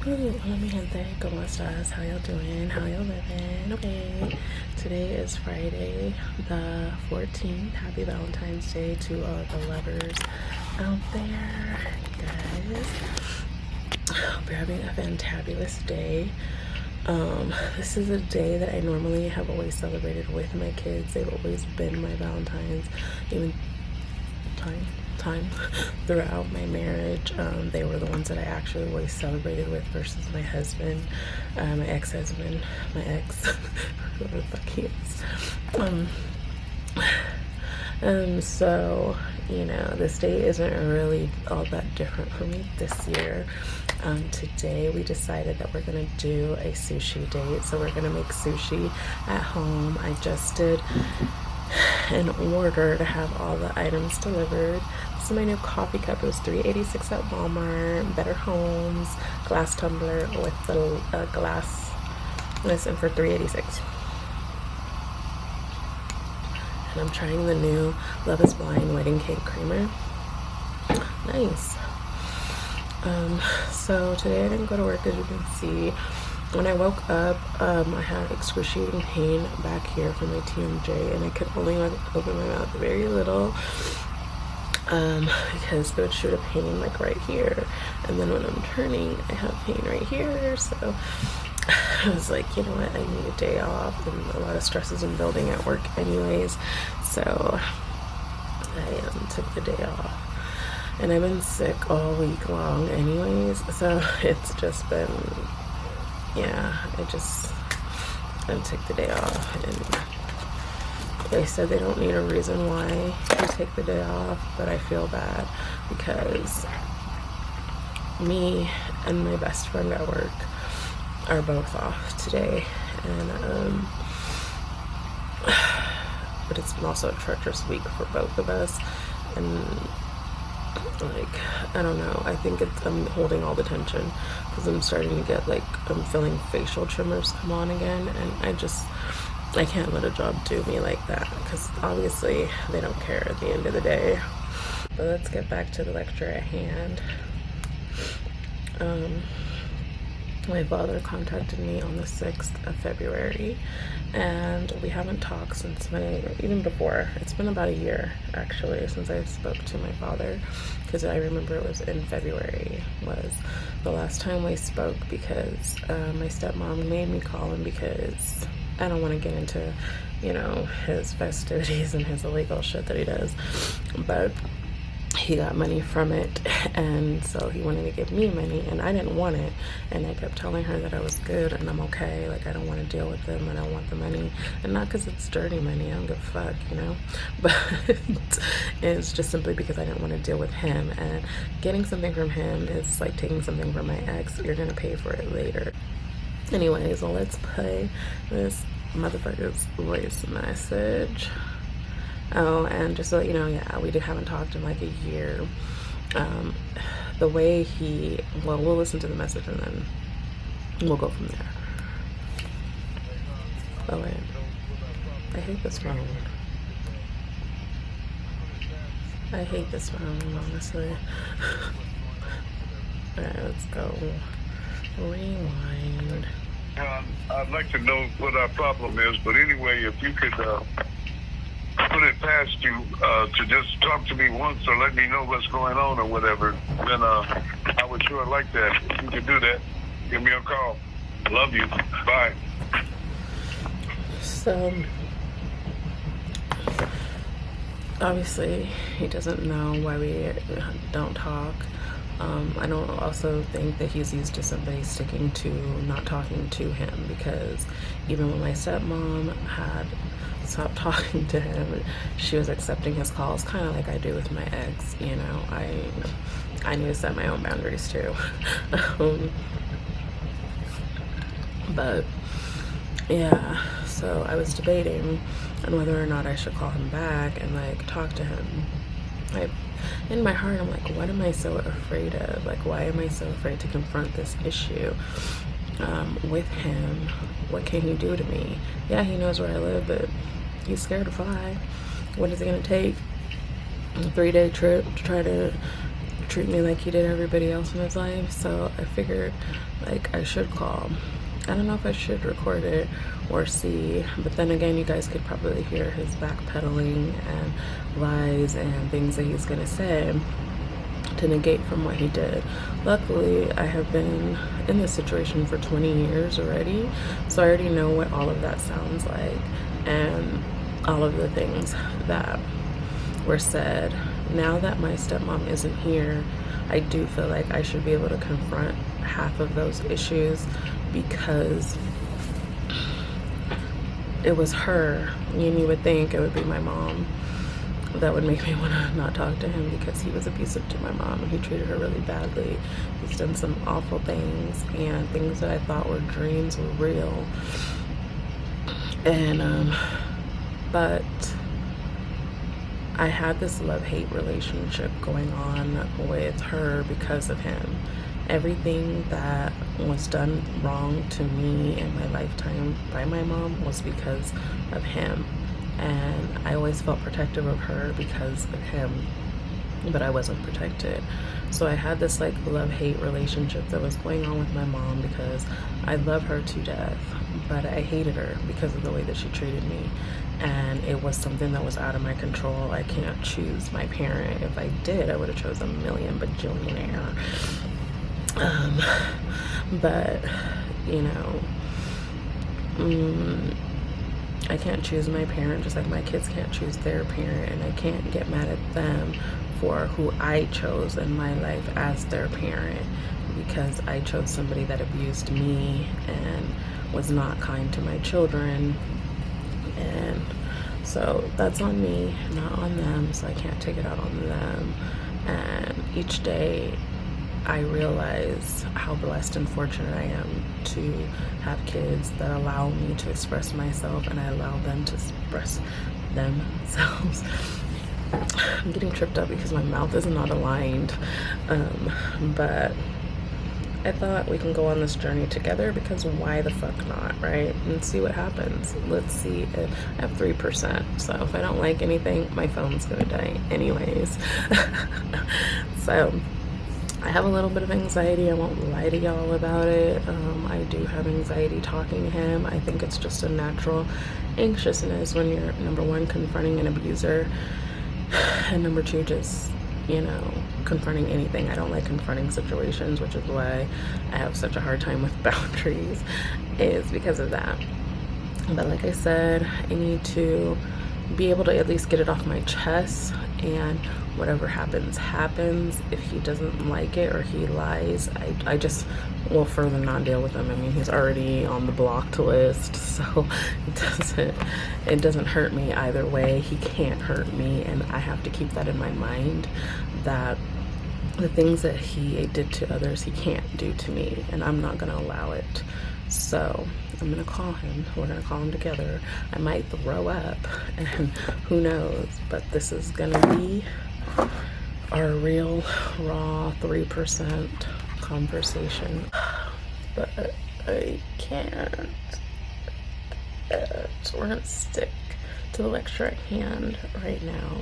Hola mi gente, ¿cómo estás? How y'all doing? How y'all living? Okay, today is Friday the 14th. Happy Valentine's Day to all the lovers out there, guys. Hope you're having a fantabulous day. This is a day that I normally have always celebrated with my kids. They've always been my Valentines, even time throughout my marriage. They were the ones that I actually always celebrated with versus my husband, my ex-husband, my ex, whoever the fuck he is. So, you know, this day isn't really all that different for me this year. Today we decided that we're gonna do a sushi date. So we're gonna make sushi at home. I just did an order to have all the items delivered. This is my new coffee cup. It was $3.86 at Walmart. Better Homes glass tumbler with the glass. Listen, for $3.86. And I'm trying the new Love Is Blind wedding cake creamer. Nice. So today I didn't go to work, as you can see. When I woke up, I had excruciating pain back here from my TMJ, and I could only open my mouth very little because it would shoot a pain like right here, and then when I'm turning, I have pain right here. So I was like, you know what, I need a day off, and a lot of stress is in building at work anyways, so I took the day off. And I've been sick all week long anyways, so it's just been, yeah, I took the day off, and they said they don't need a reason why you take the day off, but I feel bad because me and my best friend at work are both off today, and but it's been also a treacherous week for both of us, and like, I don't know, I think I'm holding all the tension because I'm starting to get like, I'm feeling facial tremors come on again, and I can't let a job do me like that because obviously they don't care at the end of the day. But let's get back to the lecture at hand. My father contacted me on the 6th of February, and we haven't talked since even before. It's been about a year, actually, since I spoke to my father, because I remember it was in February was the last time we spoke, because my stepmom made me call him because I don't want to get into, you know, his festivities and his illegal shit that he does, but he got money from it, and so he wanted to give me money, and I didn't want it, and I kept telling her that I was good and I'm okay, like I don't want to deal with them and I want the money, and not because it's dirty money, I don't give a fuck, you know, but it's just simply because I didn't want to deal with him, and getting something from him is like taking something from my ex. You're gonna pay for it later. Anyways, so let's play this motherfucker's voice message. Oh, and just so you know, yeah, we haven't talked in like a year. The way we'll listen to the message and then we'll go from there. Oh wait, I hate this phone. I hate this phone, honestly. Alright, let's go. Rewind. I'd like to know what our problem is, but anyway, if you could put it past you to just talk to me once or let me know what's going on or whatever, then I would sure like that. If you could do that, give me a call. Love you. Bye. So, obviously, he doesn't know why we don't talk. I don't also think that he's used to somebody sticking to not talking to him, because even when my stepmom had stopped talking to him, she was accepting his calls, kind of like I do with my ex, you know. I need to set my own boundaries too. But yeah, so I was debating on whether or not I should call him back and like talk to him. In my heart, I'm like, what am I so afraid of? Like, why am I so afraid to confront this issue with him? What can he do to me? Yeah, he knows where I live, but he's scared to fly. What is it gonna take? A 3-day trip to treat me like he did everybody else in his life. So I figured like I should call. I don't know if I should record it or see, but then again, you guys could probably hear his backpedaling and lies and things that he's gonna say to negate from what he did. Luckily, I have been in this situation for 20 years already, so I already know what all of that sounds like and all of the things that were said. Now that my stepmom isn't here, I do feel like I should be able to confront half of those issues, because it was her, and you would think it would be my mom that would make me want to not talk to him, because he was abusive to my mom and he treated her really badly. He's done some awful things, and things that I thought were dreams were real. And but I had this love-hate relationship going on with her because of him. Everything that was done wrong to me in my lifetime by my mom was because of him. And I always felt protective of her because of him, but I wasn't protected. So I had this like love-hate relationship that was going on with my mom, because I love her to death, but I hated her because of the way that she treated me. And it was something that was out of my control. I can't choose my parent. If I did, I would have chosen a million bajillionaire. But you know, I can't choose my parent, just like my kids can't choose their parent, and I can't get mad at them for who I chose in my life as their parent, because I chose somebody that abused me and was not kind to my children. And so that's on me, not on them, so I can't take it out on them. And each day I realize how blessed and fortunate I am to have kids that allow me to express myself, and I allow them to express themselves. I'm getting tripped up because my mouth is not aligned, but I thought we can go on this journey together, because why the fuck not, right? And see what happens. Let's see if I have 3%. So if I don't like anything, my phone's gonna die anyways. So I have a little bit of anxiety. I won't lie to y'all about it. I do have anxiety talking to him. I think it's just a natural anxiousness when you're, number one, confronting an abuser, and number two, just, you know, confronting anything. I don't like confronting situations, which is why I have such a hard time with boundaries, is because of that. But like I said, I need to be able to at least get it off my chest, and whatever happens, happens. If he doesn't like it or he lies, I just will further not deal with him. I mean, he's already on the blocked list, so it doesn't hurt me either way. He can't hurt me, and I have to keep that in my mind, that the things that he did to others, he can't do to me, and I'm not gonna allow it. So I'm gonna call him. We're gonna call him together. I might throw up, and who knows, but this is gonna be our real raw 3% conversation. But I can't. So we're gonna stick to the lecture at hand right now.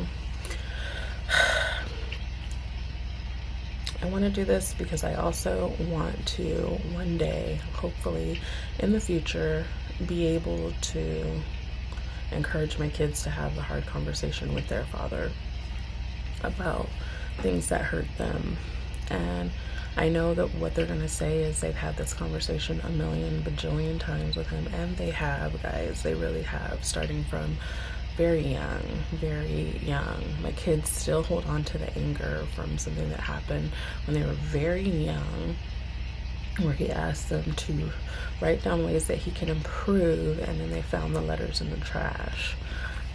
I want to do this because I also want to one day, hopefully in the future, be able to encourage my kids to have a hard conversation with their father about things that hurt them. And I know that what they're going to say is they've had this conversation a million bajillion times with him, and they have, guys. They really have, starting from very young, very young. My kids still hold on to the anger from something that happened when they were very young, where he asked them to write down ways that he can improve, and then they found the letters in the trash.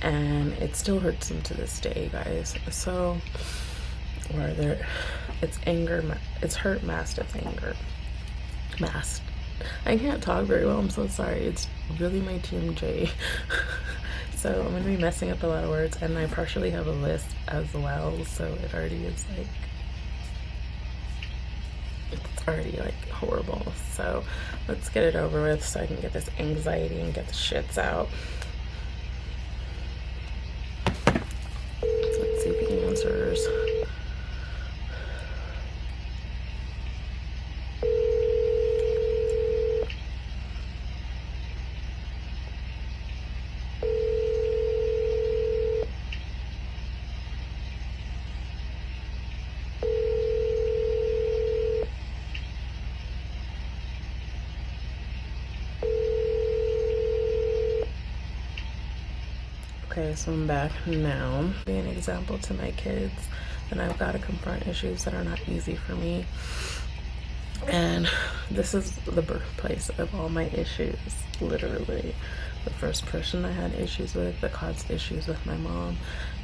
And it still hurts them to this day, guys. So, or it's anger, it's hurt masked as anger. Masked. I can't talk very well, I'm so sorry. It's really my TMJ. So I'm going to be messing up a lot of words, and I partially have a list as well, so it already is like, it's already like horrible. So let's get it over with so I can get this anxiety and get the shits out. So let's see if he answers. Okay, so I'm back now. Be an example to my kids, and I've got to confront issues that are not easy for me. And this is the birthplace of all my issues, literally. The first person I had issues with, that caused issues with my mom,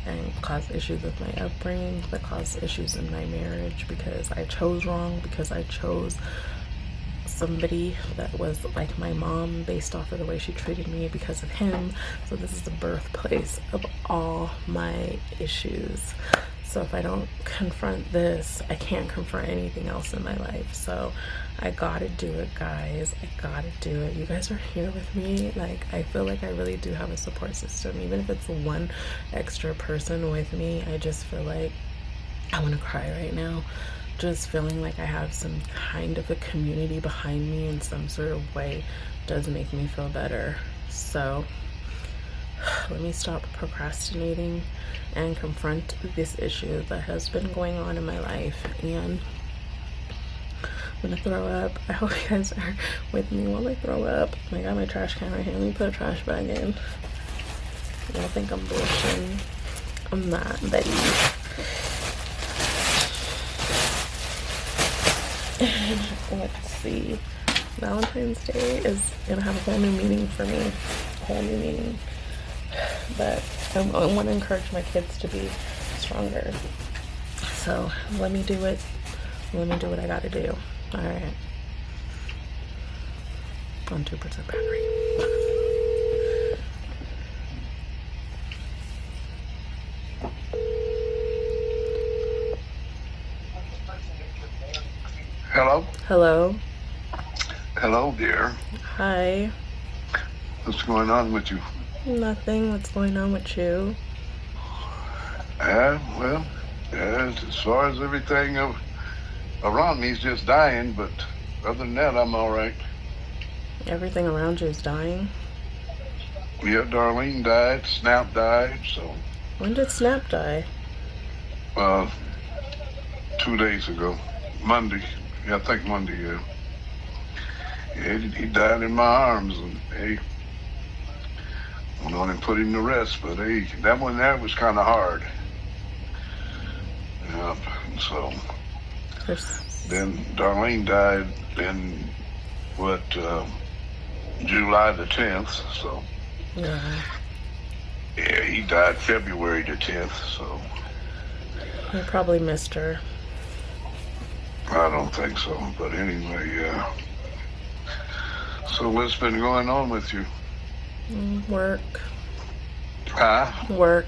and caused issues with my upbringing, that caused issues in my marriage because I chose wrong, because I chose somebody that was like my mom based off of the way she treated me because of him. So this is the birthplace of all my issues. So if I don't confront this, I can't confront anything else in my life. So I gotta do it, guys. I gotta do it. You guys are here with me. Like, I feel like I really do have a support system. Even if it's one extra person with me, I just feel like I want to cry right now. Just feeling like I have some kind of a community behind me in some sort of way does make me feel better. So let me stop procrastinating and confront this issue that has been going on in my life. And I'm gonna throw up. I hope you guys are with me while I throw up. I got my trash can right here. Let me put a trash bag in. Y'all think I'm bullshitting. I'm not, Betty. Let's see. Valentine's Day is gonna have a whole new meaning for me. A whole new meaning. But I want to encourage my kids to be stronger. So let me do it. Let me do what I gotta do. Alright. On 2% battery. Hello? Hello. Hello, dear. Hi. What's going on with you? Nothing. What's going on with you? Well, as far as everything around me is just dying, but other than that, I'm all right. Everything around you is dying? Yeah, Darlene died, Snap died, so... When did Snap die? 2 days ago. Monday. Yeah, I think Monday, yeah. Yeah, he died in my arms, and hey, went on and put him to rest, but hey, that one there was kind of hard. Yep, so... Then Darlene died in, July the 10th, so... Yeah. Yeah, he died February the 10th, so... I probably missed her. I don't think so, but anyway, yeah. So what's been going on with you? Work. Huh? Work.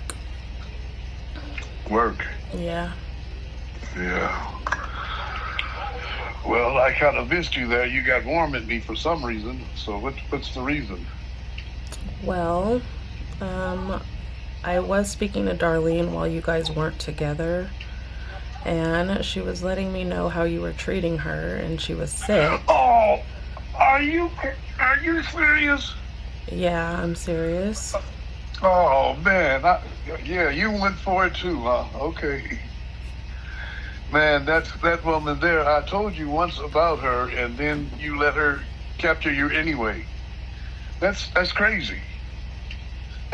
Work? Yeah. Yeah. Well, I kind of missed you there. You got warm at me for some reason, so what's the reason? Well, I was speaking to Darlene while you guys weren't together, and she was letting me know how you were treating her, and she was sick. Oh, are you serious? Yeah, I'm serious. Oh, man. Yeah, you went for it too, huh? Okay. Man, that woman there, I told you once about her, and then you let her capture you anyway. That's crazy.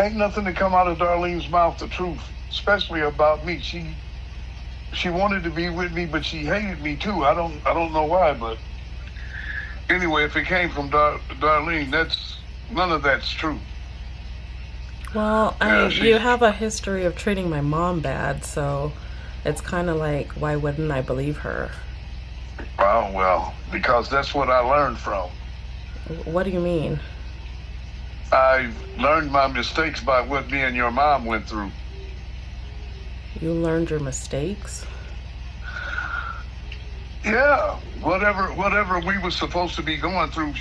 Ain't nothing to come out of Darlene's mouth, the truth, especially about me. She wanted to be with me, but she hated me too. I don't know why, but anyway, if it came from Darlene, none of that's true. Well, Yeah, you have a history of treating my mom bad, so it's kind of like, why wouldn't I believe her? Well, because that's what I learned from. What do you mean? I learned my mistakes by what me and your mom went through. You learned your mistakes? Yeah, whatever we were supposed to be going through,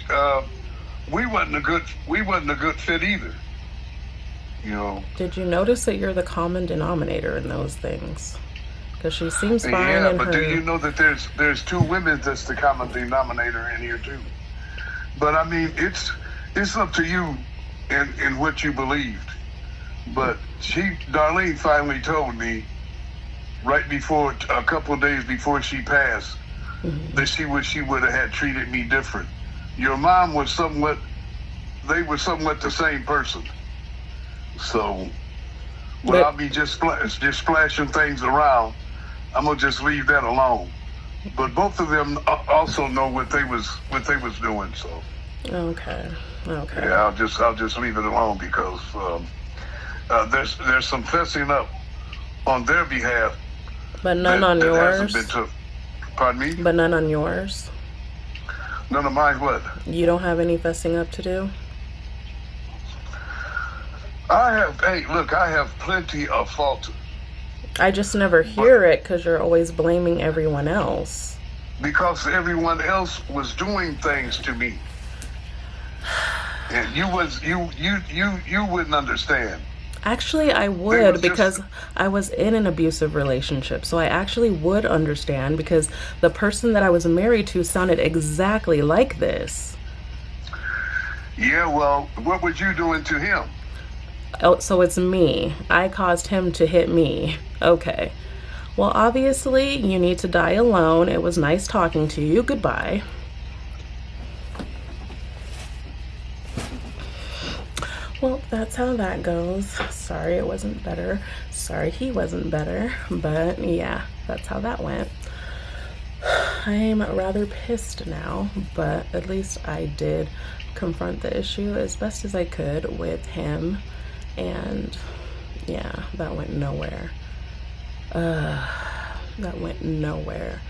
we wasn't a good fit either. You know. Did you notice that you're the common denominator in those things? Because she seems fine Yeah, in but her... do you know that there's two women that's the common denominator in here too? But I mean, it's up to you in what you believed. But Darlene finally told me right before, a couple of days before she passed, that she would have had treated me different. Your mom was somewhat the same person. So when But I'll be just splashing things around, I'm gonna just leave that alone. But both of them also know what they was doing. So okay, okay. yeah, I'll just leave it alone because there's some fessing up on their behalf. But none on that yours. hasn't been pardon me? But none on yours. None of mine. What? You don't have any fessing up to do. I have. Hey, look, I have plenty of fault. I just never hear it because you're always blaming everyone else. Because everyone else was doing things to me, and you wouldn't understand. Actually, I would because I was in an abusive relationship. So I actually would understand because the person that I was married to sounded exactly like this. Yeah, well, what was you doing to him? Oh, so it's me. I caused him to hit me. Okay. Well, obviously, you need to die alone. It was nice talking to you. Goodbye. Well, that's how that goes. Sorry it wasn't better. Sorry he wasn't better. But yeah, that's how that went. I'm rather pissed now, but at least I did confront the issue as best as I could with him. And yeah, that went nowhere. That went nowhere.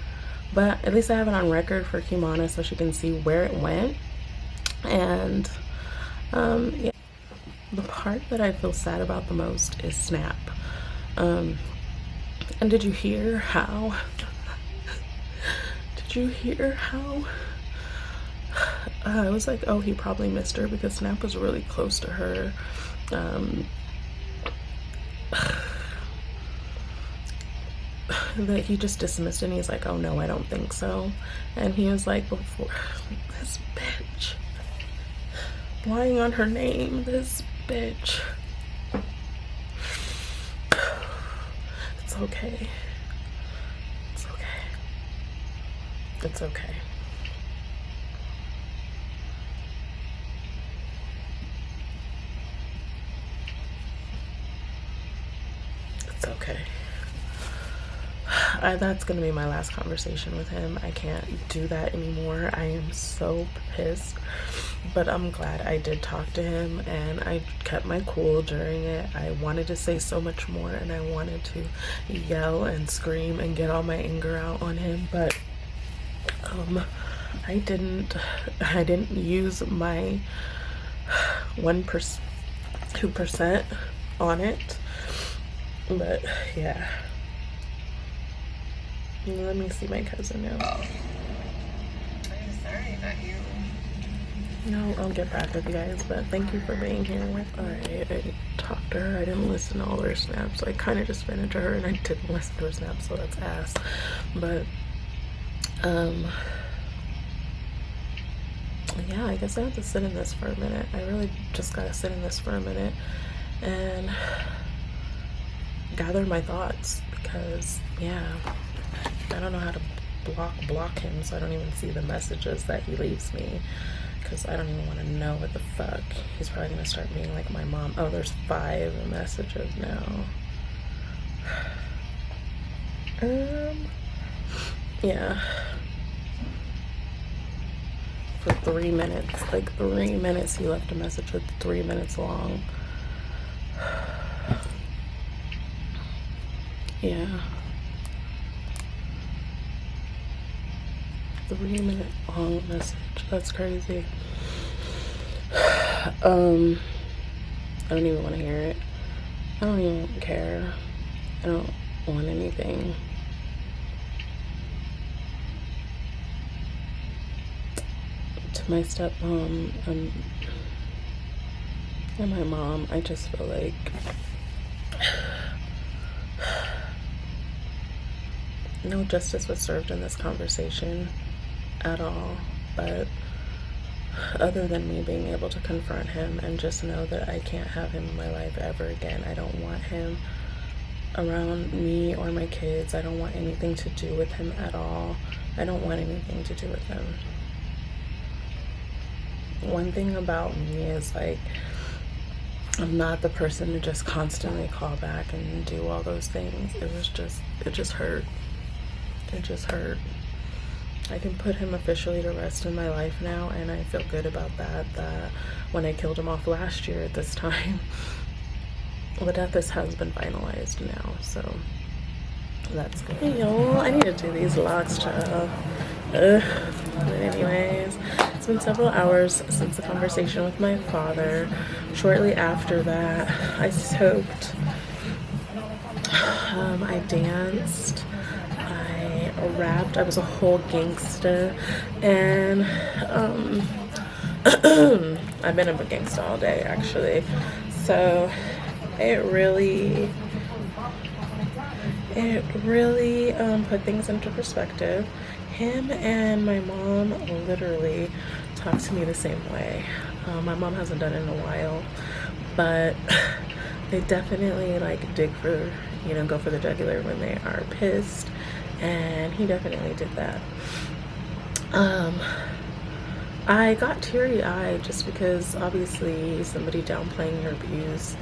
But at least I have it on record for Kimana so she can see where it went. And yeah. The part that I feel sad about the most is Snap. And did you hear how? Did you hear how? I was like, oh, he probably missed her because Snap was really close to her. That he just dismissed it and he's like, oh no, I don't think so. And he was like, before this bitch lying on her name, this bitch. It's okay. It's okay. It's okay. It's okay. That's gonna be my last conversation with him. I can't do that anymore. I am so pissed, but I'm glad I did talk to him and I kept my cool during it. I wanted to say so much more and I wanted to yell and scream and get all my anger out on him, but I didn't use my 1%, 2% on it. But yeah. Let me see my cousin now. I'm sorry that you... No, I'll get back with you guys, but thank you for being here. Alright, I talked to her. I didn't listen to all her snaps. I kind of just ran into her and I didn't listen to her snaps, so that's ass. But, yeah, I guess I have to sit in this for a minute. I really just gotta sit in this for a minute and gather my thoughts because, yeah, I don't know how to block him, so I don't even see the messages that he leaves me because I don't even want to know what the fuck. He's probably gonna start being like my mom. Oh, there's 5 messages now. Yeah, for 3 minutes, like 3 minutes he left a message that's 3 minutes long. Yeah, 3-minute long message. That's crazy. I don't even want to hear it. I don't even care. I don't want anything. To my stepmom and my mom, I just feel like no justice was served in this conversation at all, but other than me being able to confront him and just know that I can't have him in my life ever again. I don't want him around me or my kids. I don't want anything to do with him at all. I don't want anything to do with him. One thing about me is like I'm not the person to just constantly call back and do all those things. It just hurt. It just hurt. I can put him officially to rest in my life now, and I feel good about that. That when I killed him off last year at this time, the death has been finalized now, so that's good. Hey y'all, I need to do these logs, child. But anyways, it's been several hours since the conversation with my father. Shortly after that, I soaked. I danced. I rapped. I was a whole gangsta, and I've been a gangsta all day actually. So it really put things into perspective. Him and my mom literally talk to me the same way. My mom hasn't done it in a while, but they definitely like dig for, go for the jugular when they are pissed, and he definitely did that. I got teary-eyed just because obviously somebody downplaying your abuse.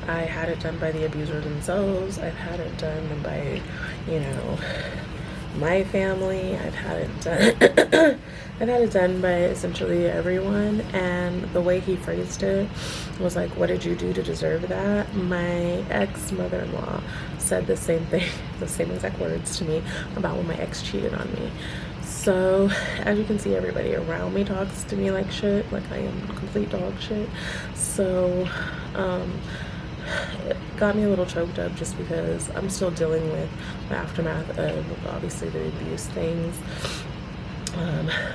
I had it done by the abuser themselves. I've had it done by, my family. I've had it done. I've had it done by essentially everyone. And the way he phrased it was like, "What did you do to deserve that?" My ex-mother-in-law said the same thing, the same exact words to me about when my ex cheated on me. So, as you can see, everybody around me talks to me like shit, like I am complete dog shit. So, it got me a little choked up just because I'm still dealing with the aftermath of obviously the abuse things.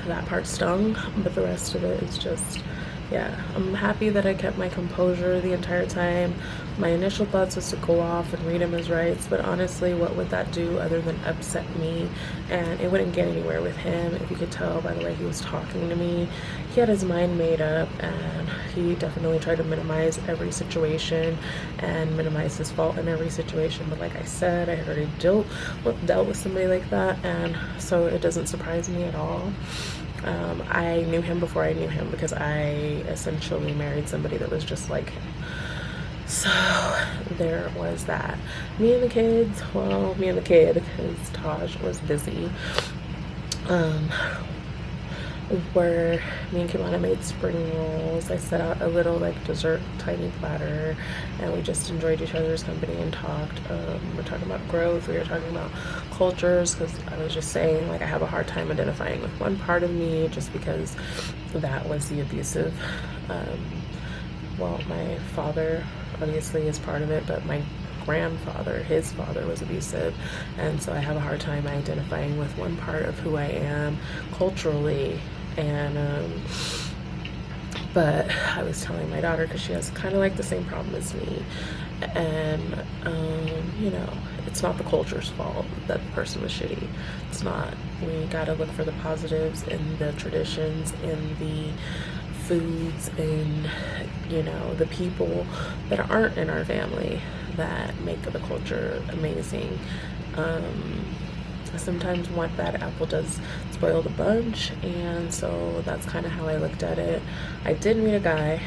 That part stung, but the rest of it is just, yeah, I'm happy that I kept my composure the entire time. My initial thoughts was to go off and read him his rights, but honestly, what would that do other than upset me? And it wouldn't get anywhere with him. If you could tell by the way he was talking to me, he had his mind made up, and he definitely tried to minimize every situation and minimize his fault in every situation. But like I said, I had already dealt with somebody like that, and so it doesn't surprise me at all. I knew him before I knew him because I essentially married somebody that was just like him. So there was that. Me and the kid, because Taj was busy, where me and Kimana made spring rolls. I set out a little like dessert tiny platter, and we just enjoyed each other's company and talked. We're talking about growth, we were talking about cultures, because I was just saying like I have a hard time identifying with one part of me just because that was the abusive. Well, my father obviously is part of it, but my grandfather, his father, was abusive, and so I have a hard time identifying with one part of who I am culturally. And but I was telling my daughter, because she has kind of like the same problem as me, and it's not the culture's fault that the person was shitty. It's not. We gotta look for the positives in the traditions, in the foods, and the people that aren't in our family that make the culture amazing. Sometimes one bad apple does spoil the bunch, and so that's kind of how I looked at it. I did meet a guy.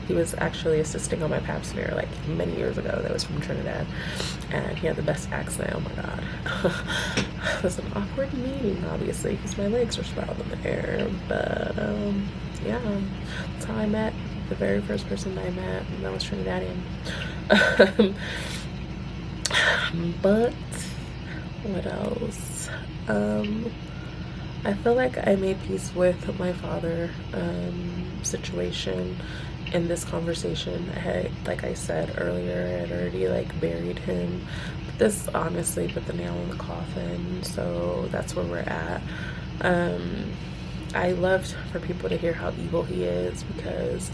He was actually assisting on my pap smear like many years ago. That was from Trinidad, and he had the best accent. Oh my god. It was an awkward meeting, obviously, because my legs were sprawled in the air, but yeah, that's how I met the very first person I met, and that was Trinidadian. But what else? I feel like I made peace with my father situation in this conversation. Like I said earlier, I had already like buried him. But this honestly put the nail in the coffin, so that's where we're at. I loved for people to hear how evil he is, because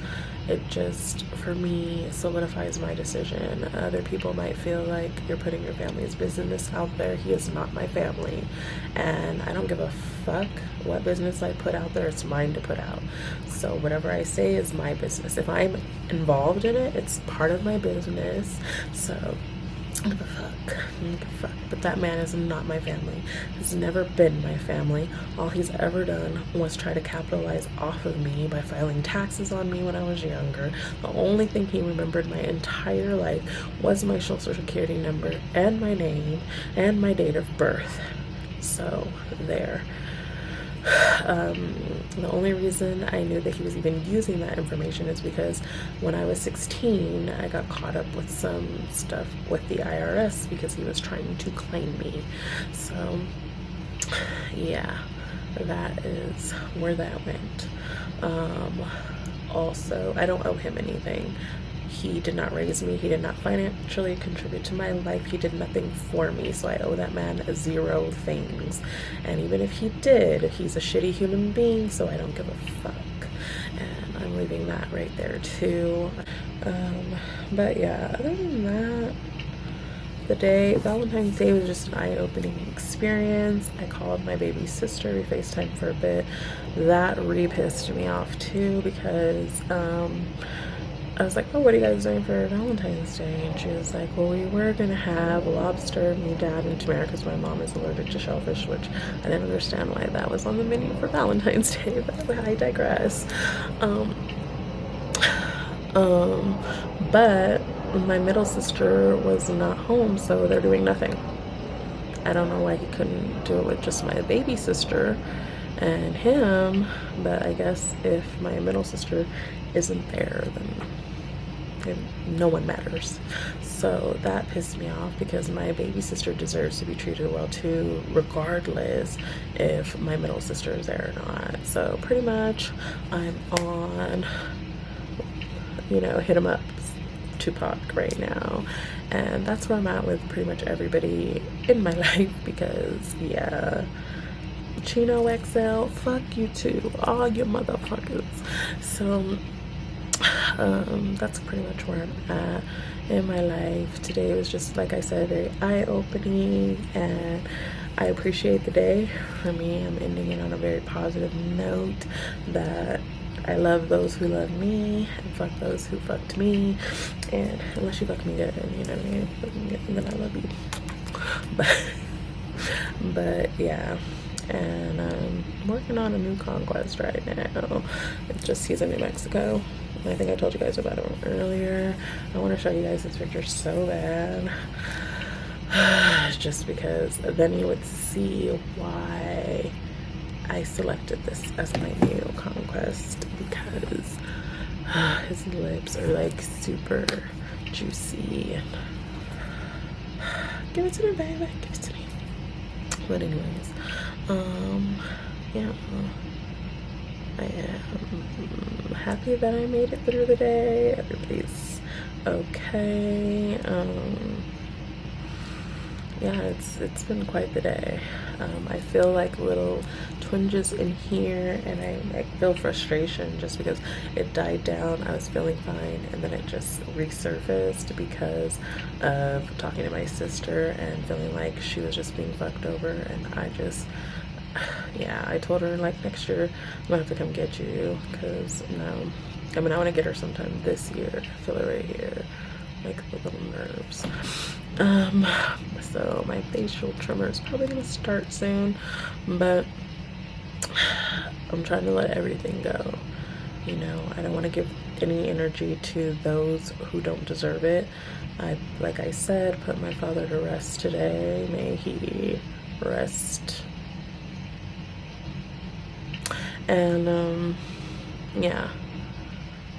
it just, for me, solidifies my decision. Other people might feel like you're putting your family's business out there. He is not my family, and I don't give a fuck what business I put out there. It's mine to put out. So whatever I say is my business. If I'm involved in it, it's part of my business. So I don't give a fuck. I don't give a fuck. But that man is not my family. Has never been my family. All he's ever done was try to capitalize off of me by filing taxes on me when I was younger. The only thing he remembered my entire life was my social security number and my name and my date of birth. So there. The only reason I knew that he was even using that information is because when I was 16, I got caught up with some stuff with the IRS because he was trying to claim me. So, yeah, that is where that went. Also, I don't owe him anything. He did not raise me. He did not financially contribute to my life. He did nothing for me. So I owe that man 0 things. And even if he did, he's a shitty human being, so I don't give a fuck. And I'm leaving that right there too. But yeah, other than that, Valentine's Day was just an eye-opening experience. I called my baby sister. We FaceTimed for a bit. That pissed me off too because I was like, oh, what are you guys doing for Valentine's Day? And she was like, well, we were going to have lobster, me, dad, and Tamara, because my mom is allergic to shellfish, which I didn't understand why that was on the menu for Valentine's Day, but I digress. But my middle sister was not home, so they're doing nothing. I don't know why he couldn't do it with just my baby sister and him, but I guess if my middle sister isn't there, then no one matters. So that pissed me off because my baby sister deserves to be treated well too, regardless if my middle sister is there or not. So pretty much I'm on, hit 'em up Tupac right now, and that's where I'm at with pretty much everybody in my life because yeah, Chino XL, fuck you too, all you motherfuckers. So that's pretty much where I'm at in my life. Today was just, like I said, very eye-opening, and I appreciate the day. For me, I'm ending it on a very positive note that I love those who love me and fuck those who fucked me, and unless you fuck me good, you know what I mean, fuck me good, then I love you. But yeah, and I'm working on a new conquest right now. He's in New Mexico. I think I told you guys about him earlier. I want to show you guys this picture so bad. Just because then you would see why I selected this as my new conquest, because his lips are like super juicy. And give it to me, baby. Give it to me. But anyways, yeah, I am happy that I made it through the day. Everybody's okay. Yeah, it's been quite the day. I feel like little twinges in here, and I feel frustration just because it died down. I was feeling fine, and then it just resurfaced because of talking to my sister and feeling like she was just being fucked over, and I told her, like, next year I'm gonna have to come get you, because I want to get her sometime this year. I feel it right here, like the little nerves. So my facial trimmer is probably gonna start soon, but I'm trying to let everything go. I don't want to give any energy to those who don't deserve it. Like I said, put my father to rest today. May he rest. And yeah,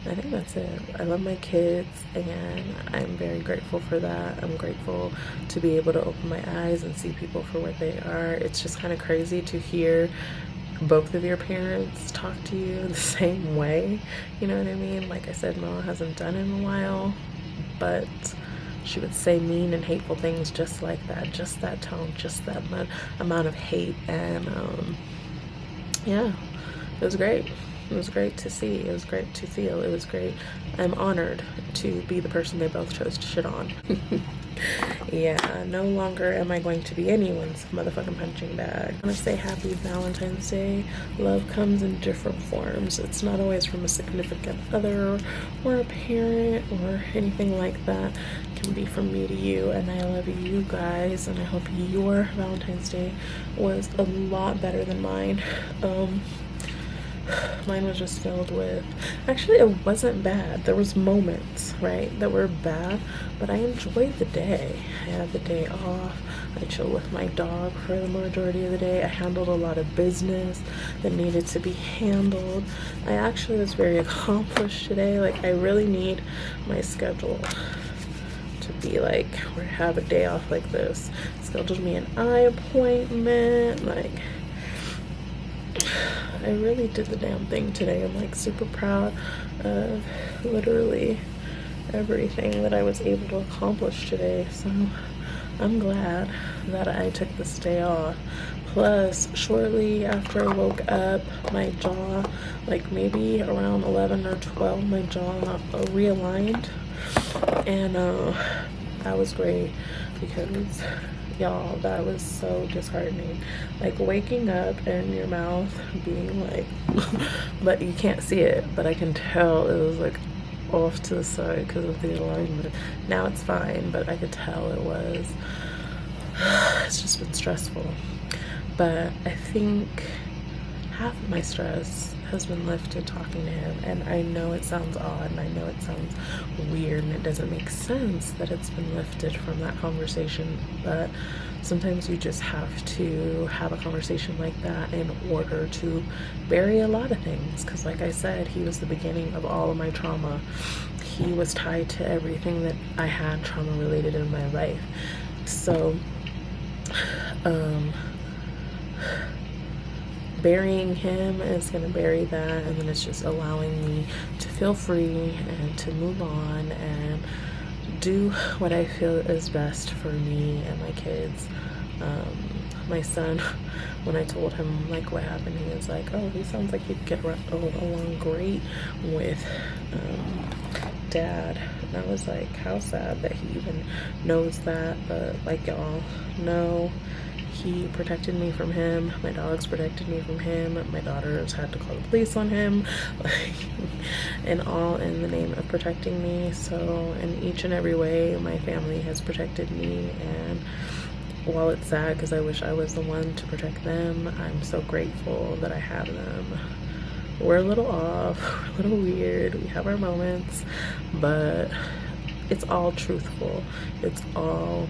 I think that's it. I love my kids, and I'm very grateful for that. I'm grateful to be able to open my eyes and see people for what they are. It's just kind of crazy to hear both of your parents talk to you the same way. You know what I mean? Like I said, Mama hasn't done it in a while, but she would say mean and hateful things just like that, just that tone, just that amount of hate. And yeah, it was great. It was great to see. It was great to feel. It was great. I'm honored to be the person they both chose to shit on. Yeah, no longer am I going to be anyone's motherfucking punching bag. I want to say happy Valentine's Day. Love comes in different forms. It's not always from a significant other or a parent or anything like that. It can be from me to you, and I love you guys, and I hope your Valentine's Day was a lot better than mine. Mine was just filled with, actually it wasn't bad. There was moments, right, that were bad, but I enjoyed the day. I had the day off. I chilled with my dog for the majority of the day. I handled a lot of business that needed to be handled. I actually was very accomplished today. Like, I really need my schedule to be like, or have a day off like this. Scheduled me an eye appointment, like, I really did the damn thing today. I'm like super proud of literally everything that I was able to accomplish today. So I'm glad that I took this day off. Plus, shortly after I woke up, my jaw, like maybe around 11 or 12, my jaw realigned. And that was great because y'all, that was so disheartening. Like waking up and your mouth being like, but you can't see it, but I can tell it was like off to the side because of the alignment. Now it's fine, but I could tell it was. It's just been stressful. But I think half of my stress has been lifted talking to him, and I know it sounds odd and I know it sounds weird and it doesn't make sense that it's been lifted from that conversation, but sometimes you just have to have a conversation like that in order to bury a lot of things, because like I said, he was the beginning of all of my trauma. He was tied to everything that I had trauma related in my life. So burying him is going to bury that, and then it's just allowing me to feel free and to move on and do what I feel is best for me and my kids. My son, when I told him like what happened, he was like, oh, he sounds like he'd get along great with dad. And I was like, how sad that he even knows that. But like, y'all know, he protected me from him. My dogs protected me from him. My daughters had to call the police on him, and all in the name of protecting me. So in each and every way, my family has protected me, and while it's sad because I wish I was the one to protect them, I'm so grateful that I have them. We're a little off, we're a little weird, we have our moments, but it's all truthful. It's all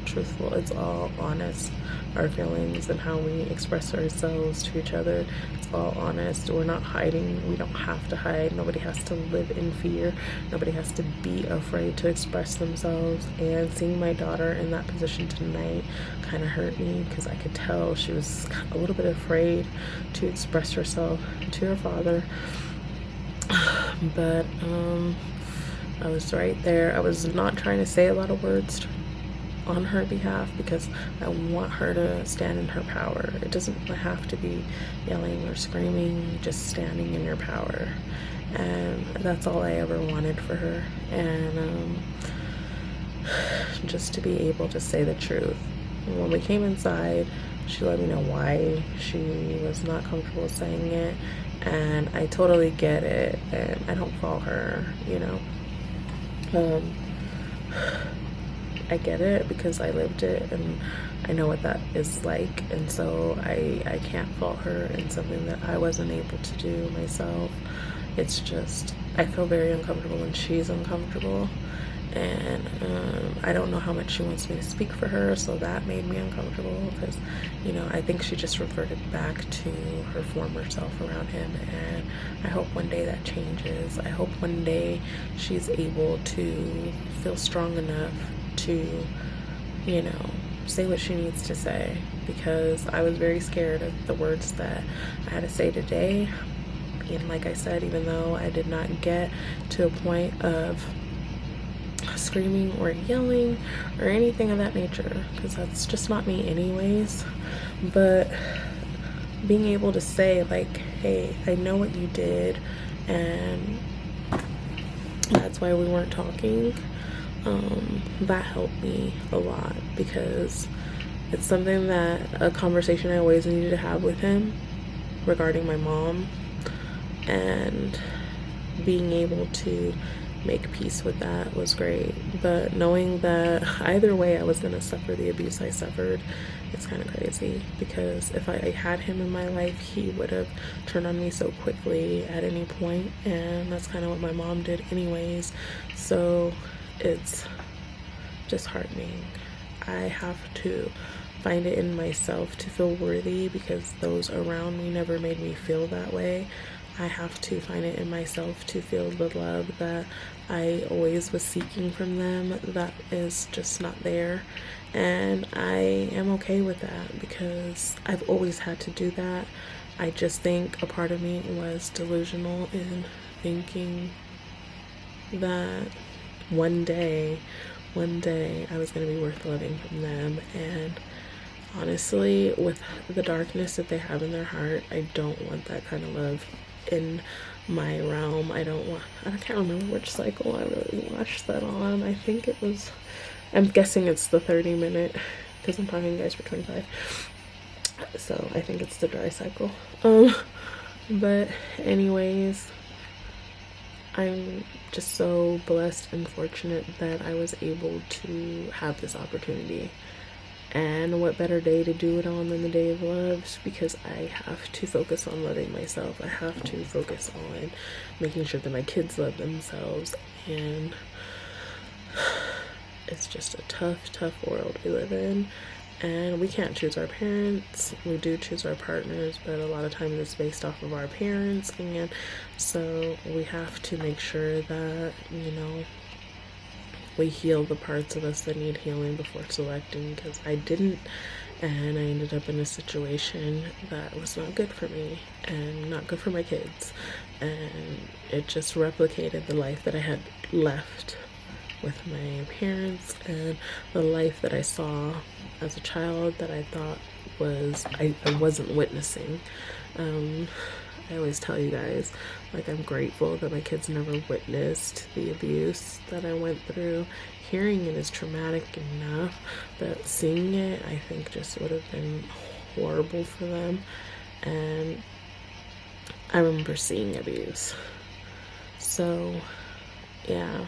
truthful. It's all honest. Our feelings and how we express ourselves to each other, it's all honest. We're not hiding. We don't have to hide. Nobody has to live in fear. Nobody has to be afraid to express themselves. And seeing my daughter in that position tonight kind of hurt me, because I could tell she was a little bit afraid to express herself to her father. But I was right there. I was not trying to say a lot of words on her behalf because I want her to stand in her power. It doesn't have to be yelling or screaming, just standing in your power. And that's all I ever wanted for her. And just to be able to say the truth. When we came inside, she let me know why she was not comfortable saying it, and I totally get it, and I don't fault her, you know. I get it because I lived it and I know what that is like, and so I can't fault her in something that I wasn't able to do myself. It's just I feel very uncomfortable when she's uncomfortable, and I don't know how much she wants me to speak for her, so that made me uncomfortable because, you know, I think she just reverted back to her former self around him, and I hope one day that changes. I hope one day she's able to feel strong enough to, you know, say what she needs to say, because I was very scared of the words that I had to say today. And like I said, even though I did not get to a point of screaming or yelling or anything of that nature, because that's just not me anyways, but being able to say like, hey, I know what you did and that's why we weren't talking. that helped me a lot because it's something that a conversation I always needed to have with him regarding my mom, and being able to make peace with that was great. But knowing that either way I was going to suffer the abuse I suffered, it's kind of crazy, because if I had him in my life, he would have turned on me so quickly at any point, and that's kind of what my mom did anyways. So it's disheartening. I have to find it in myself to feel worthy, because those around me never made me feel that way. I have to find it in myself to feel the love that I always was seeking from them that is just not there. And I am okay with that because I've always had to do that. I just think a part of me was delusional in thinking that one day I was going to be worth loving from them. And honestly, with the darkness that they have in their heart, I don't want that kind of love in my realm. I can't remember which cycle I really watched that on. I think it was, I'm guessing it's the 30-minute, because I'm talking to you guys for 25. So I think it's the dry cycle. But anyways, I'm just so blessed and fortunate that I was able to have this opportunity. And what better day to do it on than the day of love, because I have to focus on loving myself. I have to focus on making sure that my kids love themselves. And it's just a tough world we live in. And we can't choose our parents. We do choose our partners, but a lot of times it's based off of our parents. And so we have to make sure that, we heal the parts of us that need healing before selecting, because I didn't, and I ended up in a situation that was not good for me and not good for my kids, and it just replicated the life that I had left with my parents and the life that I saw as a child that I thought I wasn't witnessing. I always tell you guys, I'm grateful that my kids never witnessed the abuse that I went through. Hearing it is traumatic enough, but seeing it, I think, just would have been horrible for them. And I remember seeing abuse. So, yeah.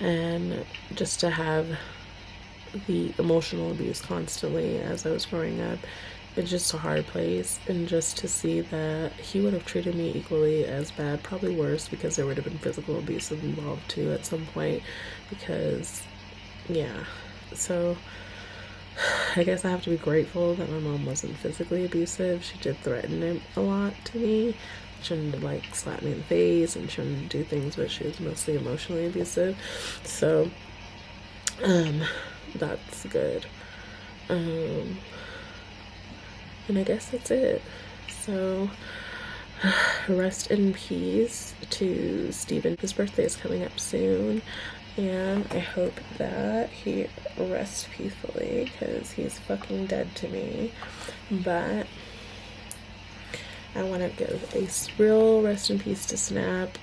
And just to have the emotional abuse constantly as I was growing up, it's just a hard place. And just to see that he would have treated me equally as bad, probably worse, because there would have been physical abuse involved too at some point, because yeah. So I guess I have to be grateful that my mom wasn't physically abusive. She did threaten it a lot to me. She wouldn't slap me in the face, and she wouldn't do things, but she was mostly emotionally abusive. So that's good. And I guess that's it. So, rest in peace to Steven. His birthday is coming up soon, and I hope that he rests peacefully, because he's fucking dead to me. But I want to give a real rest in peace to Snap.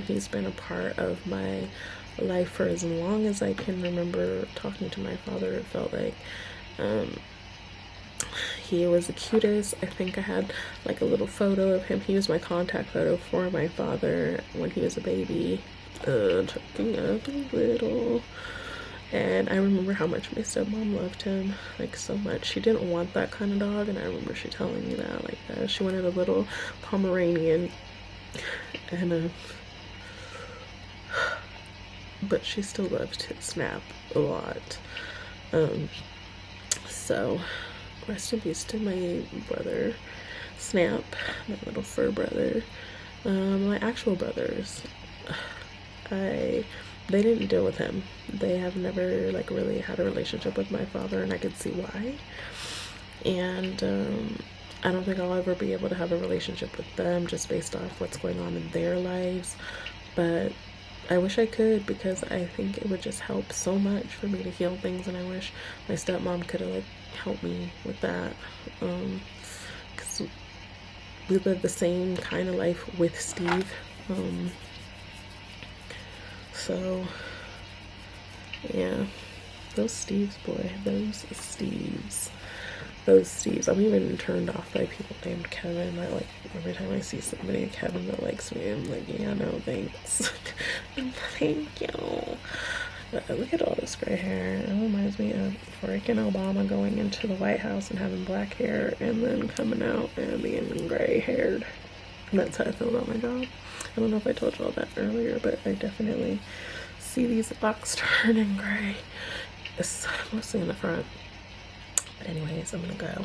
He's been a part of my life for as long as I can remember talking to my father. It felt like he was the cutest. I think I had a little photo of him. He was my contact photo for my father when he was a baby, choking up a little. And I remember how much my stepmom loved him, so much. She didn't want that kind of dog, and I remember she telling me that, she wanted a little Pomeranian, and but she still loved Snap a lot. So rest in peace to my brother, Snap, my little fur brother. My actual brothers, they didn't deal with him. They have never really had a relationship with my father, and I could see why. And I don't think I'll ever be able to have a relationship with them just based off what's going on in their lives. But I wish I could, because I think it would just help so much for me to heal things, and I wish my stepmom could have helped me with that, because we lived the same kind of life with Steve. So Yeah. Those Steves, boy. Those Steves. Those Steves. I'm even turned off by people named Kevin. I like every time I see somebody Kevin that likes me, I'm like, yeah, no, thanks. Thank you. Look at all this gray hair. It reminds me of freaking Obama going into the White House and having black hair and then coming out and being gray haired. That's how I feel about my job. I don't know if I told you all that earlier, but I definitely see these locks turning gray. It's mostly in the front. But anyways, I'm gonna go.